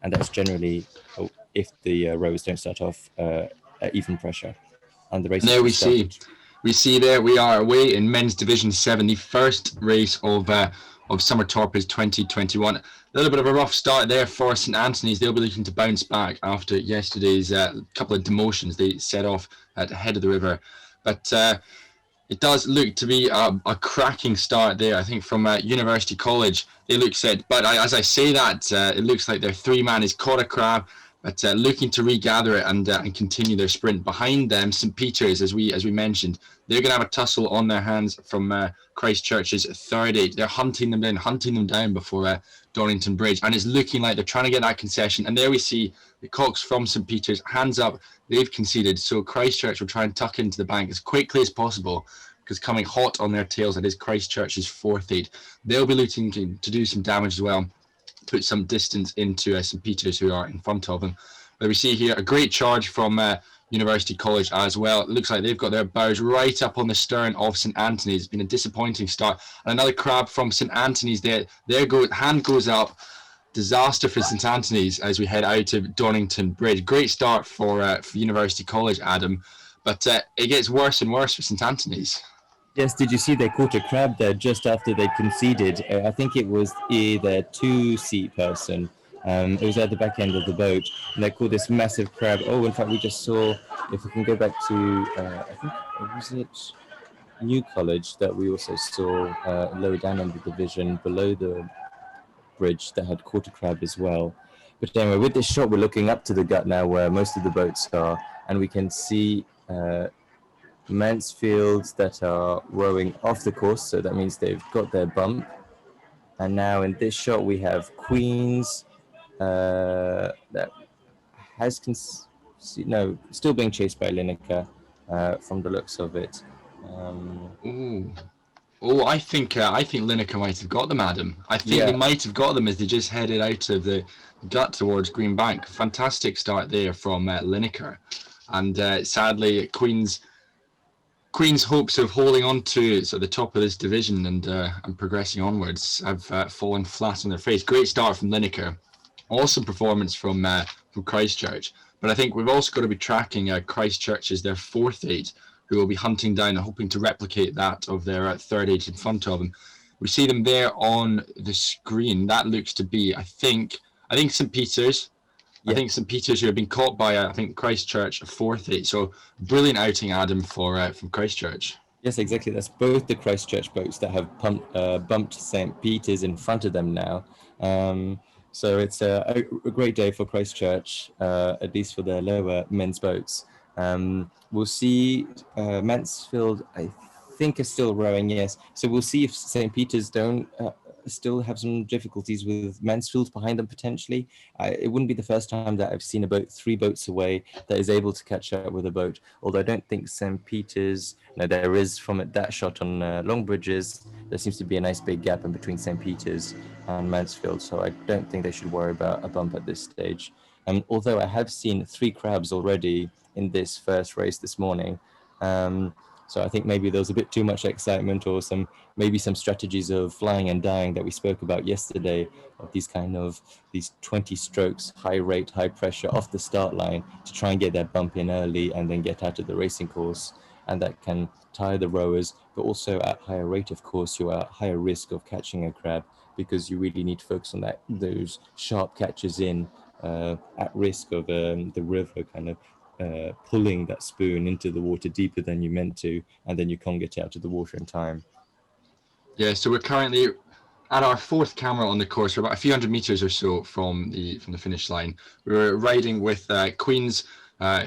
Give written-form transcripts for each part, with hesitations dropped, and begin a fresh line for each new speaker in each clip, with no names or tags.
and that's generally if the rowers don't start off at even pressure. And the race.
And there we see there we are away in men's division 7, the first race of Summer Torpes 2021. A little bit of a rough start there for St Anthony's. They'll be looking to bounce back after yesterday's couple of demotions. They set off at the head of the river, but it does look to be a cracking start there. I think from University College they look set, but as I say that, it looks like their 3-man is caught a crab, but looking to regather it and continue their sprint. Behind them, St Peter's, as we mentioned, they're going to have a tussle on their hands from Christchurch's 3rd 8. They're hunting them down before Donington Bridge, and it's looking like they're trying to get that concession. And there we see the Cocks from St Peter's, hands up, they've conceded. So Christchurch will try and tuck into the bank as quickly as possible, because coming hot on their tails, it is Christchurch's 4th 8. They'll be looking to do some damage as well, put some distance into St Peter's, who are in front of them. But we see here a great charge from University College as well. It looks like they've got their bows right up on the stern of St Anthony's. It's been a disappointing start. And another crab from St Anthony's there. Hand goes up. Disaster for St Anthony's as we head out of Donington Bridge. Great start for University College, Adam. But it gets worse and worse for St Anthony's.
Yes, did you see they caught a crab there just after they conceded? I think it was their 2-seat person. It was at the back end of the boat, and they caught this massive crab. Oh, in fact, we just saw, if we can go back to, I think, was it New College that we also saw lower down in the division below the bridge that had caught a crab as well. But anyway, with this shot, we're looking up to the gut now where most of the boats are, and we can see Mansfield that are rowing off the course, so that means they've got their bump. And now in this shot we have Queens that has still being chased by Lineker from the looks of it.
I think Lineker might have got them, Adam. I think they might have got them as they just headed out of the gut towards Greenbank. Fantastic start there from Lineker, and sadly Queen's hopes of holding on to the top of this division and progressing onwards have fallen flat on their face. Great start from Lineker, awesome performance from Christchurch. But I think we've also got to be tracking Christchurch as their 4th 8, who will be hunting down and hoping to replicate that of their 3rd 8 in front of them. We see them there on the screen. That looks to be, I think St Peter's. Yeah. I think St Peter's, who have been caught by, Christchurch 4th 8. So brilliant outing, Adam, from Christchurch.
Yes, exactly. That's both the Christchurch boats that have bumped St Peter's in front of them now. So it's a great day for Christchurch, at least for their lower men's boats. We'll see Mansfield, I think, is still rowing, yes. So we'll see if St Peter's don't still have some difficulties with Mansfield behind them potentially. It wouldn't be the first time that I've seen a boat 3 boats away that is able to catch up with a boat, although I don't think St Peter's, there is from that shot on Long Bridges, there seems to be a nice big gap in between St Peter's and Mansfield, so I don't think they should worry about a bump at this stage. Although I have seen 3 crabs already in this first race this morning. So I think maybe there was a bit too much excitement, or maybe some strategies of flying and dying that we spoke about yesterday, of these 20 strokes, high rate, high pressure off the start line to try and get that bump in early and then get out of the racing course. And that can tire the rowers, but also at higher rate, of course, you're at higher risk of catching a crab, because you really need to focus on those sharp catches in at risk of the river pulling that spoon into the water deeper than you meant to, and then you can't get out of the water in time.
Yeah, so we're currently at our 4th camera on the course. We're about a few hundred meters or so from the finish line. We were riding with Queens,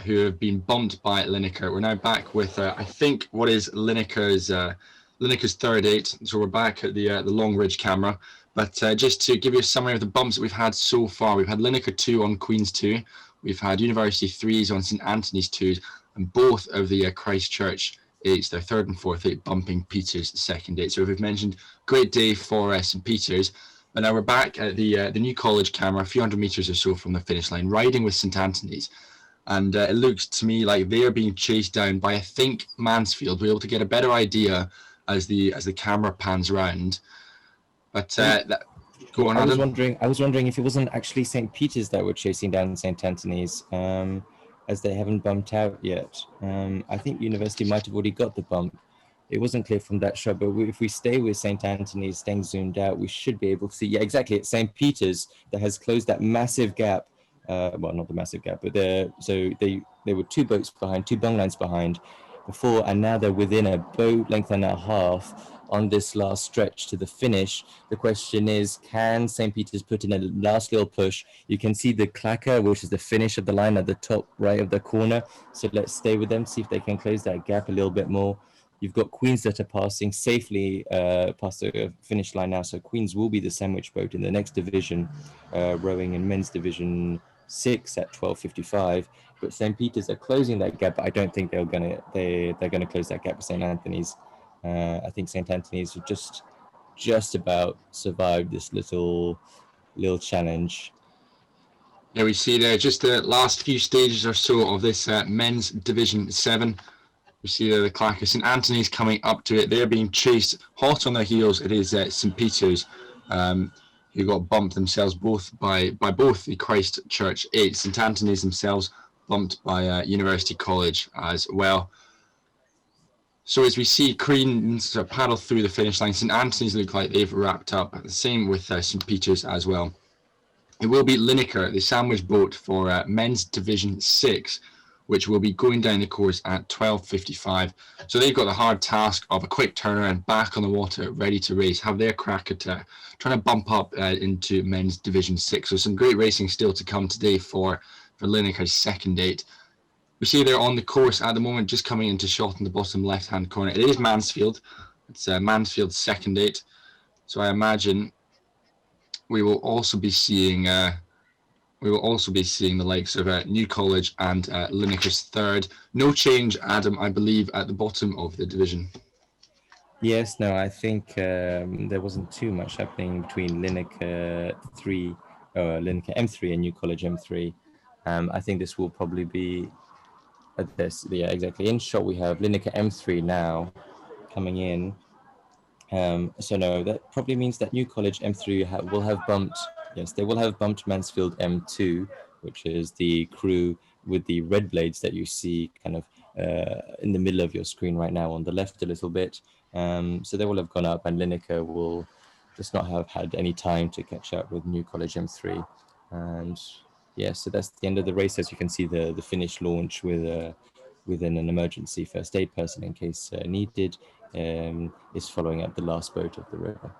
who have been bumped by Lineker. We're now back with I think what is Lineker's 3rd 8. So we're back at the Long Ridge camera. But just to give you a summary of the bumps that we've had so far, we've had Lineker 2 on Queens 2. We've had University 3s on St Anthony's 2s, and both of the Christchurch 8s, their 3rd and 4th 8, bumping Peter's 2nd 8. So we've mentioned great day for St Peter's. But now we're back at the New College camera, a few hundred meters or so from the finish line, riding with St Anthony's. And it looks to me like they are being chased down by, I think, Mansfield. We're able to get a better idea as the camera pans around. But Go on,
I was
Adam.
wondering. I was wondering if it wasn't actually St. Peter's that were chasing down St. Anthony's, as they haven't bumped out yet. I think University might have already got the bump. It wasn't clear from that shot, but if we stay with St. Anthony's, staying zoomed out, we should be able to see. Yeah, exactly. It's St. Peter's that has closed that massive gap. Well, not the massive gap, but they were 2 boats behind, 2 bung lines behind before, and now they're within a boat length and a half on this last stretch to the finish. The question is, can St. Peter's put in a last little push? You can see the clacker, which is the finish of the line at the top right of the corner. So let's stay with them, see if they can close that gap a little bit more. You've got Queens that are passing safely past the finish line now. So Queens will be the sandwich boat in the next division, rowing in men's division 6 at 12:55. But St. Peter's are closing that gap. But I don't think they're gonna close that gap with St. Anthony's. I think St. Anthony's have just about survived this little challenge.
Yeah, we see there just the last few stages or so of this men's Division 7. We see there the clacker. St. Anthony's coming up to it. They're being chased hot on their heels. It is St. Peter's, who got bumped themselves by both the Christ Church 8. St. Anthony's themselves bumped by University College as well. So as we see Queens paddle through the finish line, St. Anthony's look like they've wrapped up. The same with St. Peter's as well. It will be Lineker, the sandwich boat for men's Division 6, which will be going down the course at 12:55. So they've got the hard task of a quick turnaround, back on the water, ready to race, have their crack at trying to bump up into men's Division 6. So some great racing still to come today for Lineker's second date. We see they're on the course at the moment, just coming into shot in the bottom left-hand corner. It is Mansfield. It's Mansfield's second date. So I imagine we will also be seeing the likes of New College and Lineker's third. No change, Adam, I believe, at the bottom of the division.
Yes, no, I think there wasn't too much happening between Lineker M3 and New College M3. I think this will probably be at this. Yeah, exactly. In shot, we have Lineker M3 now coming in. So no, that probably means that New College M3 will have bumped. Yes, they will have bumped Mansfield M2, which is the crew with the red blades that you see kind of in the middle of your screen right now on the left a little bit. So they will have gone up, and Lineker will just not have had any time to catch up with New College M3. And yeah, so that's the end of the race. As you can see, the finish launch within an emergency first aid person in case needed is following up the last boat of the river.